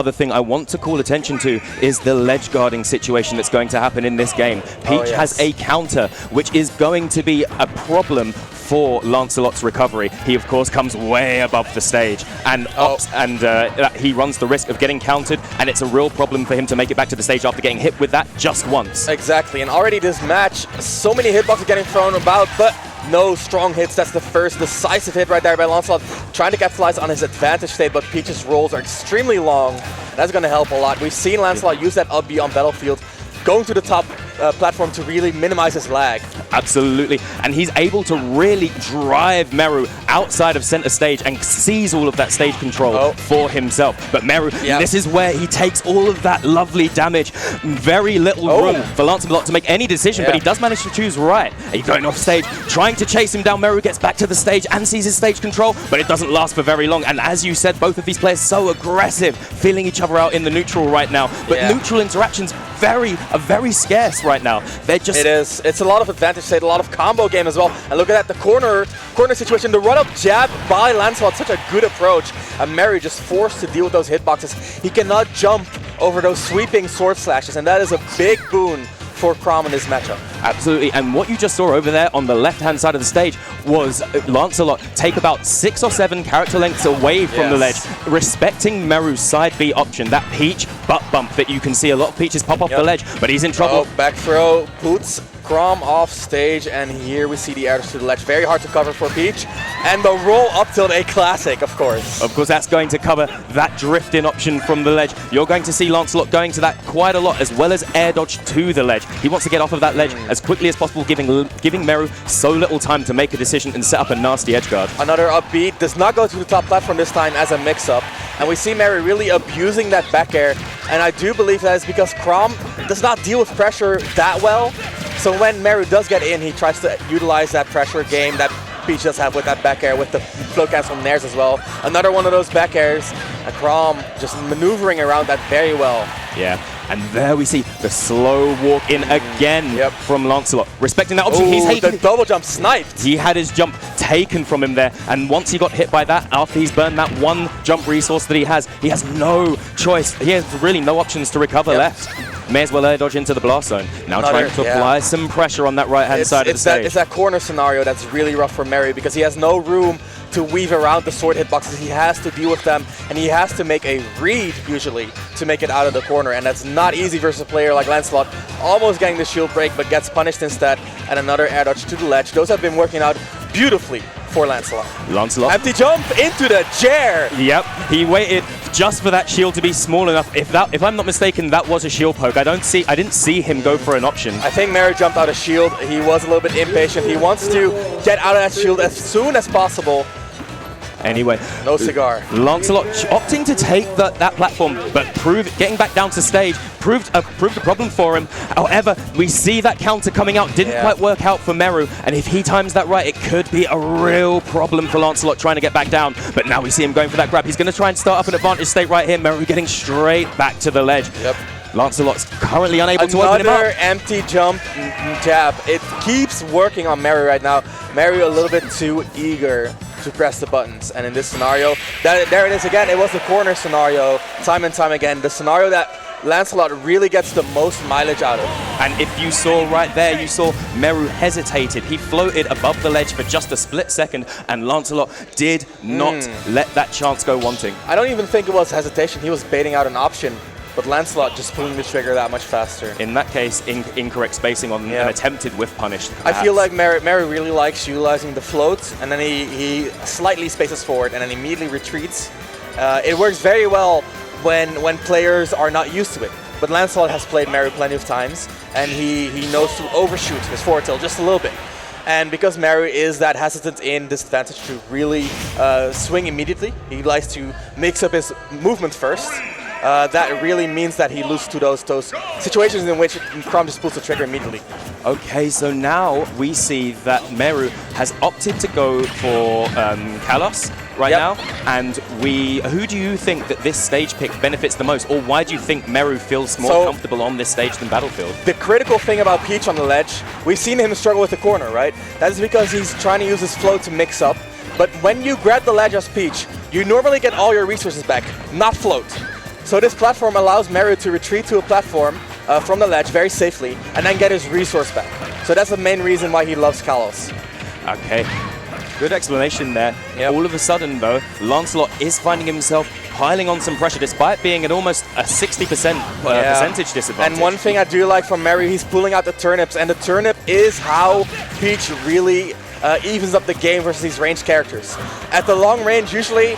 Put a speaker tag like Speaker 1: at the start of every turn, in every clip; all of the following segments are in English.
Speaker 1: Other thing I want to call attention to is the ledge guarding situation that's going to happen in this game. Peach has a counter, which is going to be a problem for Lancelot's recovery. He, of course, comes way above the stage, and he runs the risk of getting countered, and it's a real problem for him to make it back to the stage after getting hit with that just once.
Speaker 2: Exactly, and already this match, so many hitboxes getting thrown about, but no strong hits. That's the first decisive hit right there by Lancelot, trying to capitalize on his advantage state, but Peach's rolls are extremely long. That's going to help a lot. We've seen Lancelot use that up B on Battlefield, going to the top platform to really minimize his lag.
Speaker 1: Absolutely, and he's able to really drive Meru outside of center stage and seize all of that stage control for himself. But Meru, this is where he takes all of that lovely damage. Very little room for Lancelot to make any decision, but he does manage to choose right. He's going off stage, trying to chase him down. Meru gets back to the stage and seizes stage control, but it doesn't last for very long. And as you said, both of these players so aggressive, feeling each other out in the neutral right now. But neutral interactions are very scarce right now. They're just...
Speaker 2: It is. It's a lot of advantage state, a lot of combo game as well. And look at that, the corner situation, the run-up jab by Lancelot, such a good approach. And Meru just forced to deal with those hitboxes. He cannot jump over those sweeping sword slashes, and that is a big boon for Chrom in this matchup.
Speaker 1: Absolutely, and what you just saw over there on the left-hand side of the stage was Lancelot take about 6 or 7 character lengths away from the ledge, respecting Meru's side B option, that Peach butt bump that you can see a lot of Peaches pop off the ledge, but he's in trouble.
Speaker 2: Back throw puts Chrom off stage, and here we see the air to the ledge. Very hard to cover for Peach, and the roll up tilt, a classic, of course.
Speaker 1: Of course, that's going to cover that drift-in option from the ledge. You're going to see Lancelot going to that quite a lot, as well as air dodge to the ledge. He wants to get off of that ledge as quickly as possible, giving Meru so little time to make a decision and set up a nasty edge guard.
Speaker 2: Another upbeat, does not go to the top platform this time as a mix-up, and we see Meru really abusing that back air, and I do believe that is because Chrom does not deal with pressure that well. So when Meru does get in, he tries to utilize that pressure game that Peach does have with that back air, with the float cancel nairs as well. Another one of those back airs, and Chrom just maneuvering around that very well.
Speaker 1: Yeah, and there we see the slow walk in again from Lancelot. Respecting that option,
Speaker 2: the double jump sniped.
Speaker 1: He had his jump taken from him there, and once he got hit by that, after he's burned that one jump resource that he has no choice. He has really no options to recover left. May as well air dodge into the blast zone. Now trying to apply some pressure on that right-hand side of the stage.
Speaker 2: It's that corner scenario that's really rough for Meru, because he has no room to weave around the sword hitboxes. He has to deal with them, and he has to make a read, usually, to make it out of the corner, and that's not easy versus a player like Lancelot, almost getting the shield break, but gets punished instead, and another air dodge to the ledge. Those have been working out beautifully for Lancelot. Empty jump into the chair.
Speaker 1: Yep, he waited just for that shield to be small enough. If I'm not mistaken, that was a shield poke. I didn't see him go for an option.
Speaker 2: I think Meru jumped out of shield. He was a little bit impatient. He wants to get out of that shield as soon as possible.
Speaker 1: Anyway,
Speaker 2: no cigar.
Speaker 1: Lancelot opting to take that platform, but getting back down to stage proved a problem for him. However, we see that counter coming out, didn't quite work out for Meru, and if he times that right, it could be a real problem for Lancelot trying to get back down. But now we see him going for that grab. He's going to try and start up an advantage state right here. Meru getting straight back to the ledge. Lancelot's currently unable to open him up.
Speaker 2: Another empty jump jab. It keeps working on Meru right now. Meru a little bit too eager to press the buttons, and in this scenario, there it is again. It was the corner scenario, time and time again. The scenario that Lancelot really gets the most mileage out of.
Speaker 1: And if you saw right there, you saw Meru hesitated. He floated above the ledge for just a split second, and Lancelot did not let that chance go wanting.
Speaker 2: I don't even think it was hesitation. He was baiting out an option, but Lancelot just pulling the trigger that much faster.
Speaker 1: In that case, incorrect spacing on an attempted whiff punish.
Speaker 2: I feel like Meru really likes utilizing the float, and then he slightly spaces forward and then immediately retreats. It works very well when players are not used to it. But Lancelot has played Meru plenty of times, and he knows to overshoot his forward tilt just a little bit. And because Meru is that hesitant in disadvantage to really swing immediately, he likes to mix up his movement first. That really means that he loses to those situations in which Chrom just pulls the trigger immediately.
Speaker 1: Okay, so now we see that Meru has opted to go for Kalos right now, and who do you think that this stage pick benefits the most, or why do you think Meru feels more comfortable on this stage than Battlefield?
Speaker 2: The critical thing about Peach on the ledge, we've seen him struggle with the corner, right? That is because he's trying to use his float to mix up, but when you grab the ledge as Peach, you normally get all your resources back, not float. So this platform allows Meru to retreat to a platform from the ledge very safely and then get his resource back. So that's the main reason why he loves Kalos.
Speaker 1: Okay, good explanation there.
Speaker 2: Yep.
Speaker 1: All of a sudden, though, Lancelot is finding himself piling on some pressure despite being at almost a 60% percentage disadvantage.
Speaker 2: And one thing I do like from Meru, he's pulling out the turnips, and the turnip is how Peach really evens up the game versus these ranged characters. At the long range, usually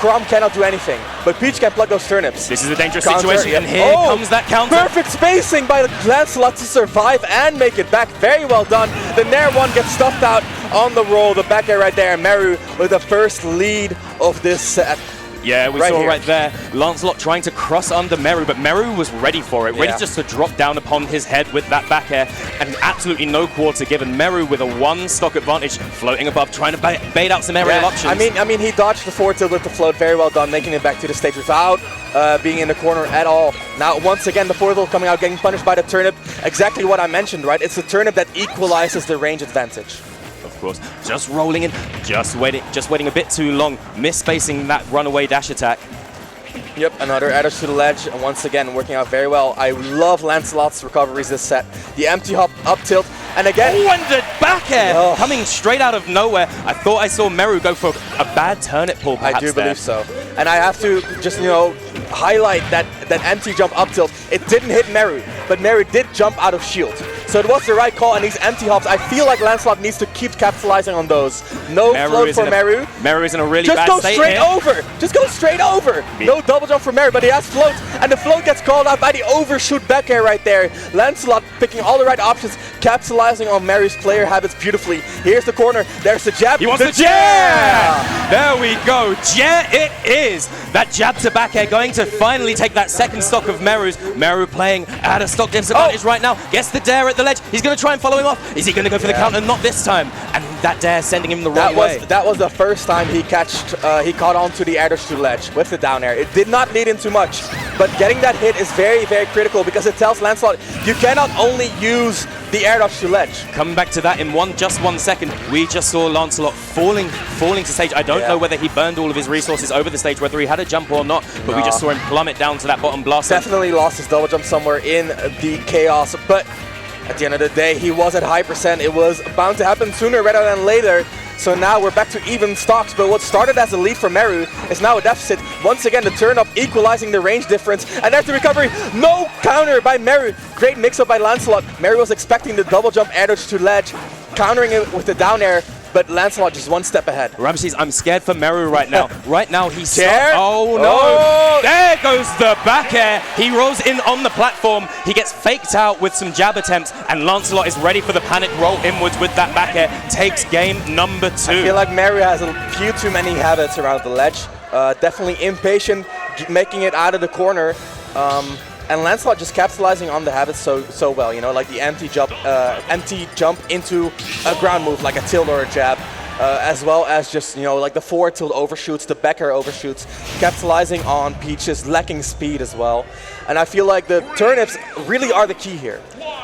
Speaker 2: Chrom cannot do anything, but Peach can plug those turnips.
Speaker 1: This is a dangerous situation, and here comes that counter.
Speaker 2: Perfect spacing by Lancelot to survive and make it back. Very well done. The Nair 1 gets stuffed out on the roll, the back air right there, and Meru with the first lead of this set.
Speaker 1: Yeah, we saw right there, Lancelot trying to cross under Meru, but Meru was ready for it, ready just to drop down upon his head with that back air, and absolutely no quarter given. Meru with a 1 stock advantage, floating above, trying to bait out some aerial options.
Speaker 2: I mean, he dodged the forward tilt with the float, very well done, making it back to the stage without being in the corner at all. Now, once again, the forward tilt coming out, getting punished by the turnip. Exactly what I mentioned, right? It's the turnip that equalizes the range advantage.
Speaker 1: Of course, just rolling in, just waiting a bit too long, misspacing that runaway dash attack.
Speaker 2: Yep, another adder to the ledge, and once again, working out very well. I love Lancelot's recoveries this set. The empty hop, up tilt, and again...
Speaker 1: Oh, and the back air coming straight out of nowhere. I thought I saw Meru go for a bad turnip pull, perhaps.
Speaker 2: I do believe so. And I have to just, highlight that empty jump up tilt. It didn't hit Meru, but Meru did jump out of shield. So it was the right call, and these empty hops, I feel like Lancelot needs to keep capitalizing on those. No float for Meru.
Speaker 1: Meru is in a really bad state here.
Speaker 2: Just go straight over. No double jump for Meru, but he has float, and the float gets called out by the overshoot back air right there. Lancelot picking all the right options, capitalizing on Meru's player habits beautifully. Here's the corner. There's the jab.
Speaker 1: He wants the jab! There we go. Jab it is. That jab to back air going to finally take that second stock of Meru's. Meru playing at a stock disadvantage right now. Gets the dare at the ledge. He's going to try and follow him off. Is he going to go for the counter? Not this time. And that dare sending him the wrong way.
Speaker 2: That was the first time he caught on to the air dash to the ledge with the down air. It did not lead into much, but getting that hit is very, very critical because it tells Lancelot you cannot only use the air dash to ledge.
Speaker 1: Coming back to that in just 1 second, we just saw Lancelot falling to stage. I don't know whether he burned all of his resources over the stage, whether he had a jump or not, but we just saw him plummet down to that bottom blast.
Speaker 2: Definitely lost his double jump somewhere in the chaos, but at the end of the day, he was at high percent. It was bound to happen sooner rather than later. So now we're back to even stocks, but what started as a lead for Meru is now a deficit. Once again, the turn up equalizing the range difference, and after recovery, no counter by Meru. Great mix-up by Lancelot. Meru was expecting the double jump air dodge to ledge, countering it with the down air, but Lancelot just 1 step ahead.
Speaker 1: Ramses, I'm scared for Meru right now. Right now, he's...
Speaker 2: Oh,
Speaker 1: no! Oh. There goes the back air. He rolls in on the platform. He gets faked out with some jab attempts, and Lancelot is ready for the panic roll inwards with that back air. Takes game number 2.
Speaker 2: I feel like Meru has a few too many habits around the ledge. Definitely impatient, making it out of the corner. And Lancelot just capitalizing on the habits so well, like the empty jump into a ground move like a tilt or a jab, as well as just, like the forward tilt overshoots, the back air overshoots, capitalizing on Peach's lacking speed as well. And I feel like the turnips really are the key here.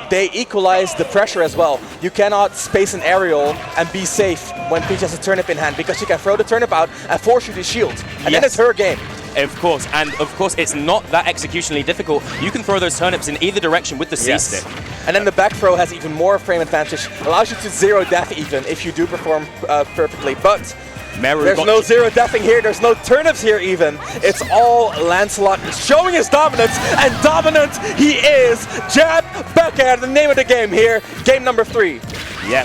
Speaker 2: They equalize the pressure as well. You cannot space an aerial and be safe when Peach has a turnip in hand, because she can throw the turnip out and force you to shield. And then it's her game.
Speaker 1: Of course, and of course it's not that executionally difficult. You can throw those turnips in either direction with the C-stick.
Speaker 2: And then the back throw has even more frame advantage, allows you to zero death even if you do perform perfectly. But there's no zero deathing here, there's no turnips here even. It's all Lancelot showing his dominance, and dominant he is. Jab, back air, the name of the game here. Game number 3.
Speaker 1: Yeah,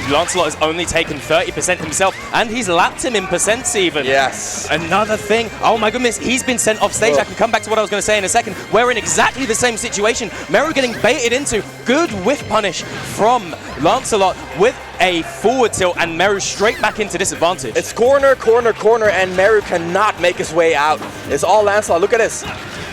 Speaker 1: Lancelot has only taken 30% himself, and he's lapped him in percents even.
Speaker 2: Yes.
Speaker 1: Another thing, oh my goodness, he's been sent off stage. I can come back to what I was going to say in a second. We're in exactly the same situation. Meru getting baited into. Good whiff punish from Lancelot with a forward tilt, and Meru straight back into disadvantage.
Speaker 2: It's corner, corner, corner, and Meru cannot make his way out. It's all Lancelot. Look at this.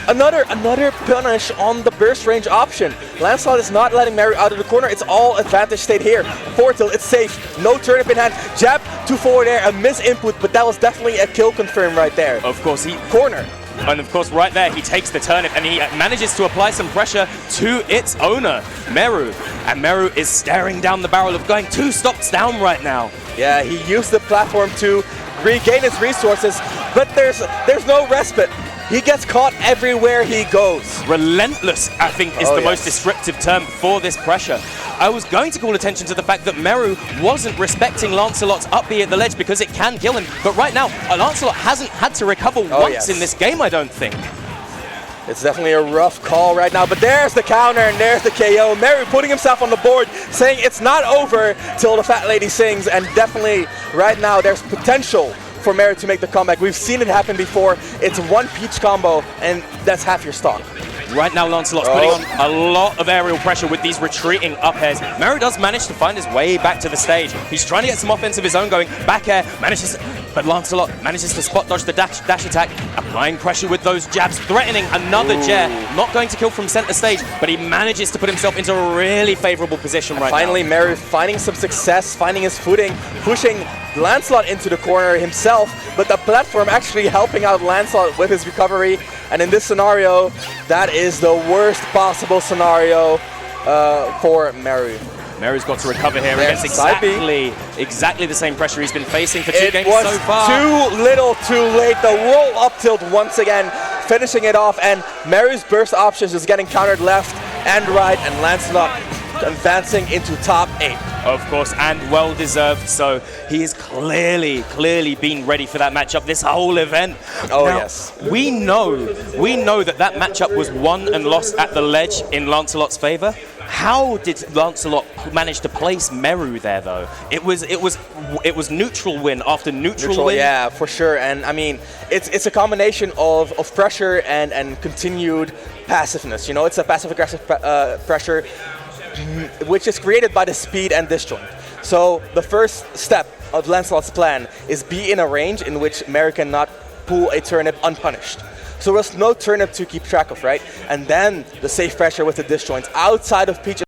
Speaker 2: Another punish on the burst range option. Lancelot is not letting Meru out of the corner. It's all advantage state here. Forward tilt, it's safe. No turnip in hand. Jab to forward air, a miss input, but that was definitely a kill confirm right there.
Speaker 1: Of course,
Speaker 2: corner.
Speaker 1: And of course, right there, he takes the turnip and he manages to apply some pressure to its owner, Meru. And Meru is staring down the barrel of going 2 stocks down right now.
Speaker 2: Yeah, he used the platform to regain his resources, but there's no respite. He gets caught everywhere he goes.
Speaker 1: Relentless, I think, is the most descriptive term for this pressure. I was going to call attention to the fact that Meru wasn't respecting Lancelot's up B at the ledge because it can kill him. But right now, Lancelot hasn't had to recover once in this game, I don't think.
Speaker 2: It's definitely a rough call right now, but there's the counter and there's the KO. Meru putting himself on the board, saying it's not over till the fat lady sings, and definitely right now there's potential for Meru to make the comeback. We've seen it happen before. It's one Peach combo, and that's half your stock.
Speaker 1: Right now, Lancelot's putting on a lot of aerial pressure with these retreating up airs. Meru does manage to find his way back to the stage. He's trying to get some offense of his own going. Back air, but Lancelot manages to spot dodge the dash attack, applying pressure with those jabs, threatening another Jer. Not going to kill from center stage, but he manages to put himself into a really favorable position right now.
Speaker 2: Finally, Meru finding some success, finding his footing, pushing Lancelot into the corner himself, but the platform actually helping out Lancelot with his recovery. And in this scenario, that is the worst possible scenario for Meru.
Speaker 1: Meru's got to recover here against exactly the same pressure he's been facing for 2 games so far.
Speaker 2: It was too little, too late. The roll up tilt once again, finishing it off, and Meru's burst options is getting countered left and right, and Lancelot advancing into top 8.
Speaker 1: Of course, and well-deserved, so he has clearly been ready for that matchup this whole event.
Speaker 2: Yes.
Speaker 1: We know that matchup was won and lost at the ledge in Lancelot's favor. How did Lancelot manage to place Meru there, though? It was neutral win after neutral win.
Speaker 2: Yeah, for sure. And I mean, it's a combination of pressure and continued passiveness. You know, it's a passive-aggressive pressure, which is created by the speed and disjoint. So the first step of Lancelot's plan is be in a range in which Meru cannot pull a turnip unpunished. So there's no turnip to keep track of, right? And then the safe pressure with the disjoints outside of Peach